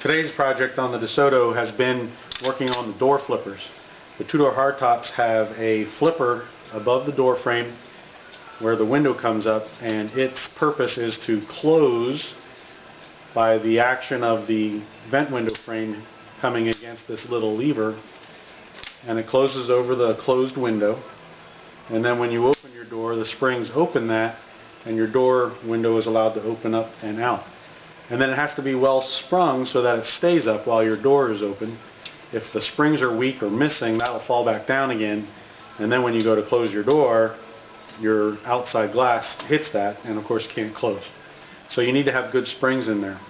Today's project on the DeSoto has been working on the door flippers. The two-door hardtops have a flipper above the door frame where the window comes up, and its purpose is to close by the action of the vent window frame coming against this little lever, and it closes over the closed window. And then when you open your door, the springs open that, and your door window is allowed to open up and out. And then it has to be well sprung so that it stays up while your door is open. If the springs are weak or missing, that'll fall back down again, and then when you go to close your door, your outside glass hits that and of course can't close. So you need to have good springs in there.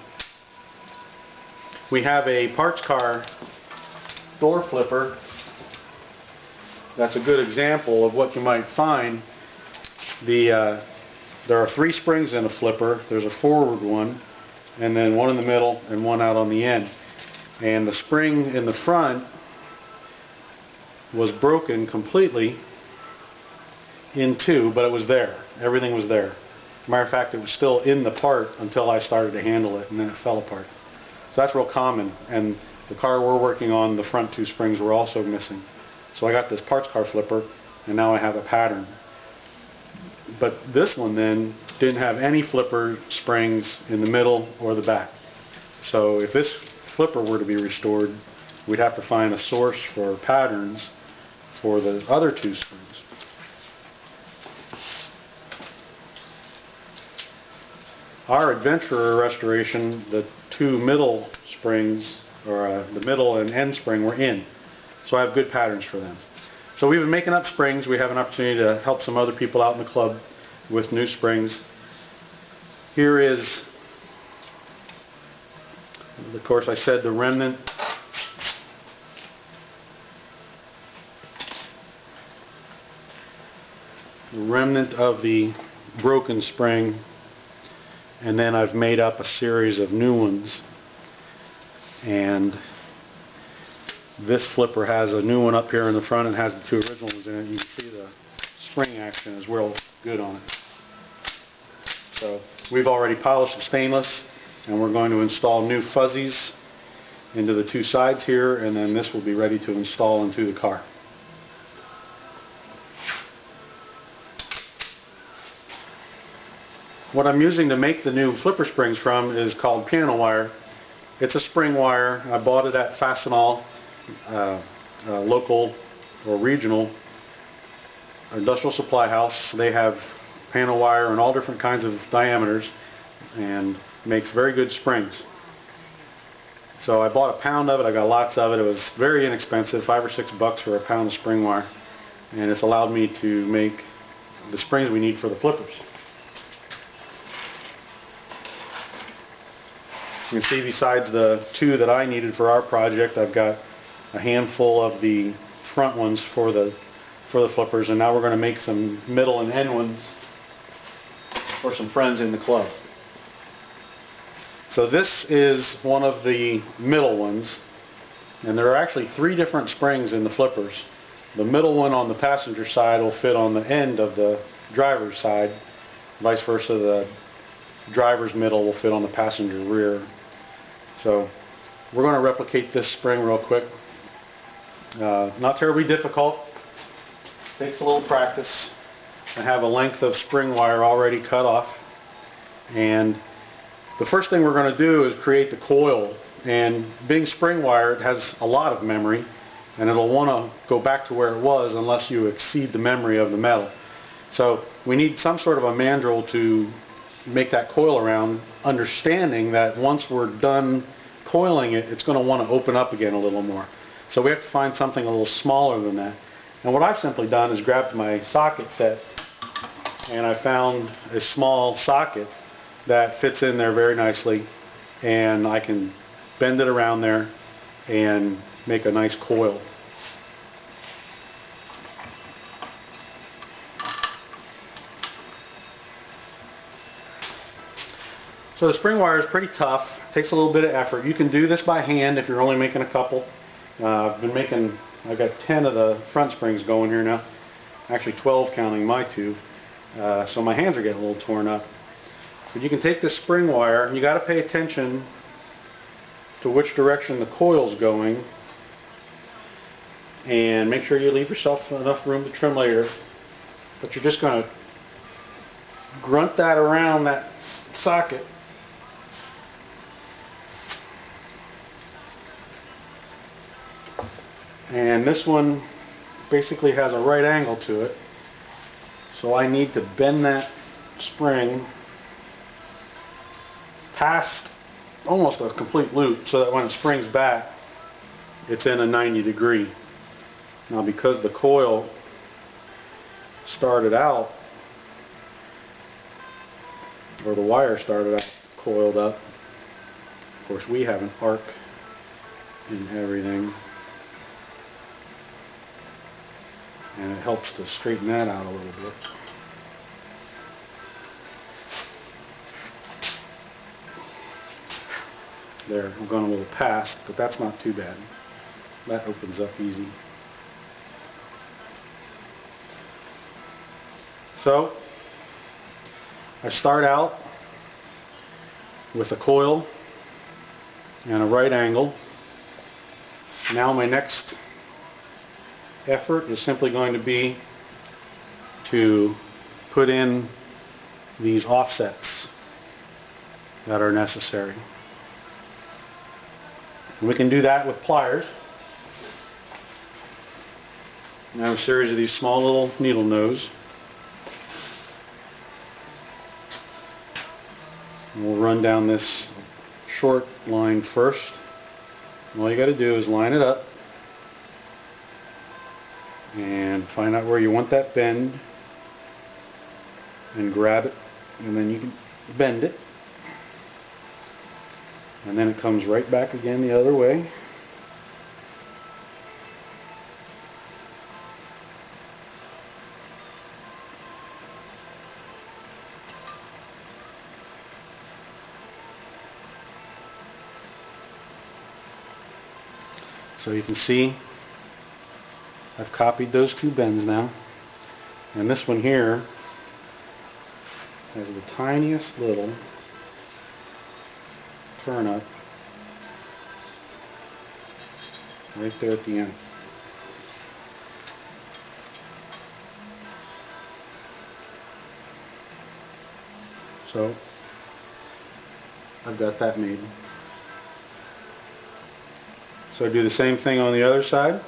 We have a parts car door flipper. That's a good example of what you might find. There are 3 springs in a flipper. There's a forward one, and then one in the middle and one out on the end. And the spring in the front was broken completely in 2, but it was there. Everything was there. Matter of fact, it was still in the part until I started to handle it, and then it fell apart. So that's real common. And the car we're working on, the front 2 springs were also missing. So I got this parts car flipper, and now I have a pattern. But this one then didn't have any flipper springs in the middle or the back. So if this flipper were to be restored, we'd have to find a source for patterns for the other 2 springs. Our Adventurer restoration, the 2 middle springs, or the middle and end spring, were in. So I have good patterns for them. So we've been making up springs. We have an opportunity to help some other people out in the club with new springs. Here is, of course, I said the remnant of the broken spring, and then I've made up a series of new ones. And this flipper has a new one up here in the front and has the 2 original ones in it. You can see the spring action is real good on it. So we've already polished the stainless, and we're going to install new fuzzies into the 2 sides here, and then this will be ready to install into the car. What I'm using to make the new flipper springs from is called piano wire. It's a spring wire. I bought it at Fastenal, local or regional industrial supply house. They have piano wire in all different kinds of diameters and makes very good springs. So I bought a pound of it. I got lots of it. It was very inexpensive, $5 or $6 for a pound of spring wire, and it's allowed me to make the springs we need for the flippers. You can see besides the 2 that I needed for our project, I've got a handful of the front ones for the flippers, and now we're going to make some middle and end ones for some friends in the club. So this is one of the middle ones, and there are actually 3 different springs in the flippers. The middle one on the passenger side will fit on the end of the driver's side, vice versa the driver's middle will fit on the passenger rear. So we're going to replicate this spring real quick. Not terribly difficult. Takes a little practice. I have a length of spring wire already cut off, and the first thing we're going to do is create the coil. And being spring wire, it has a lot of memory, and it'll want to go back to where it was unless you exceed the memory of the metal. So we need some sort of a mandrel to make that coil around, understanding that once we're done coiling it, it's going to want to open up again a little more. So we have to find something a little smaller than that. And what I've simply done is grabbed my socket set, and I found a small socket that fits in there very nicely, and I can bend it around there and make a nice coil. So the spring wire is pretty tough. It takes a little bit of effort. You can do this by hand if you're only making a couple. I've got 10 of the front springs going here now. Actually 12 counting my 2. So my hands are getting a little torn up. But you can take this spring wire, and you got to pay attention to which direction the coil's going, and make sure you leave yourself enough room to trim later. But you're just going to grunt that around that socket. And this one basically has a right angle to it, so I need to bend that spring past almost a complete loop so that when it springs back, it's in a 90 degree. Now, because the coil started out, or the wire started out coiled up, of course we have an arc in everything, and it helps to straighten that out a little bit. There, I'm going a little past, but that's not too bad. That opens up easy. So, I start out with a coil and a right angle. Now my next effort is simply going to be to put in these offsets that are necessary. And we can do that with pliers. I have a series of these small little needle nose. And we'll run down this short line first. And all you got to do is line it up and find out where you want that bend and grab it, and then you can bend it, and then it comes right back again the other way. So you can see I've copied those two bends now, and this one here has the tiniest little turn up right there at the end. So I've got that made. So I do the same thing on the other side.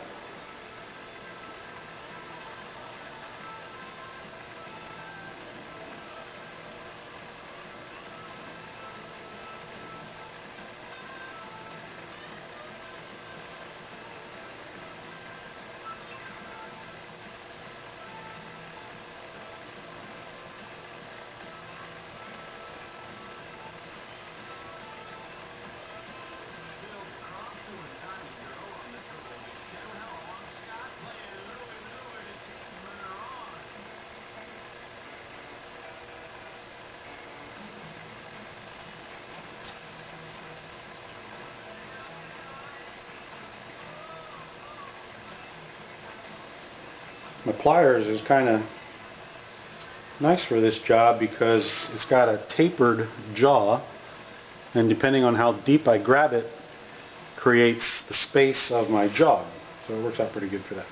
My pliers is kind of nice for this job because it's got a tapered jaw, and depending on how deep I grab it, creates the space of my jaw. So it works out pretty good for that.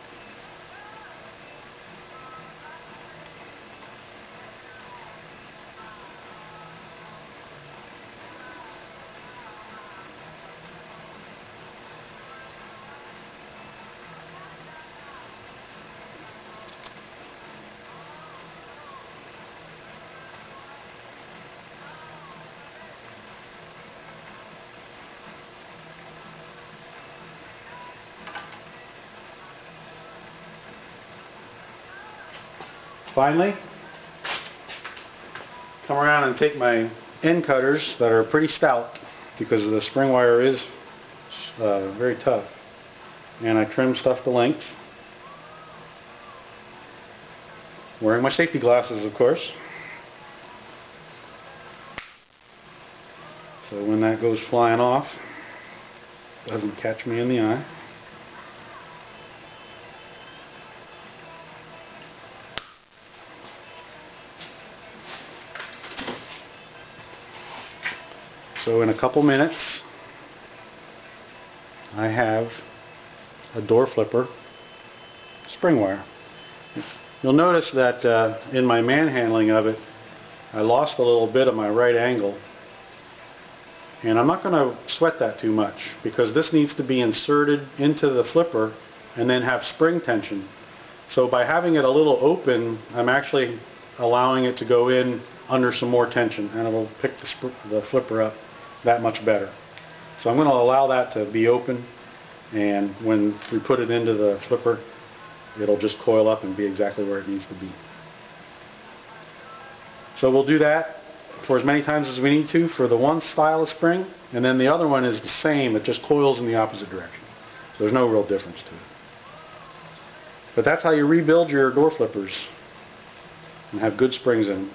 Finally, come around and take my end cutters that are pretty stout because the spring wire is very tough, and I trim stuff to length, wearing my safety glasses, of course, so when that goes flying off, it doesn't catch me in the eye. So in a couple minutes, I have a door flipper spring wire. You'll notice that in my manhandling of it, I lost a little bit of my right angle, and I'm not going to sweat that too much because this needs to be inserted into the flipper and then have spring tension. So by having it a little open, I'm actually allowing it to go in under some more tension, and it'll pick the flipper up that much better. So I'm going to allow that to be open, and when we put it into the flipper, it'll just coil up and be exactly where it needs to be. So we'll do that for as many times as we need to for the one style of spring, and then the other one is the same, it just coils in the opposite direction. So there's no real difference to it. But that's how you rebuild your door flippers and have good springs in them.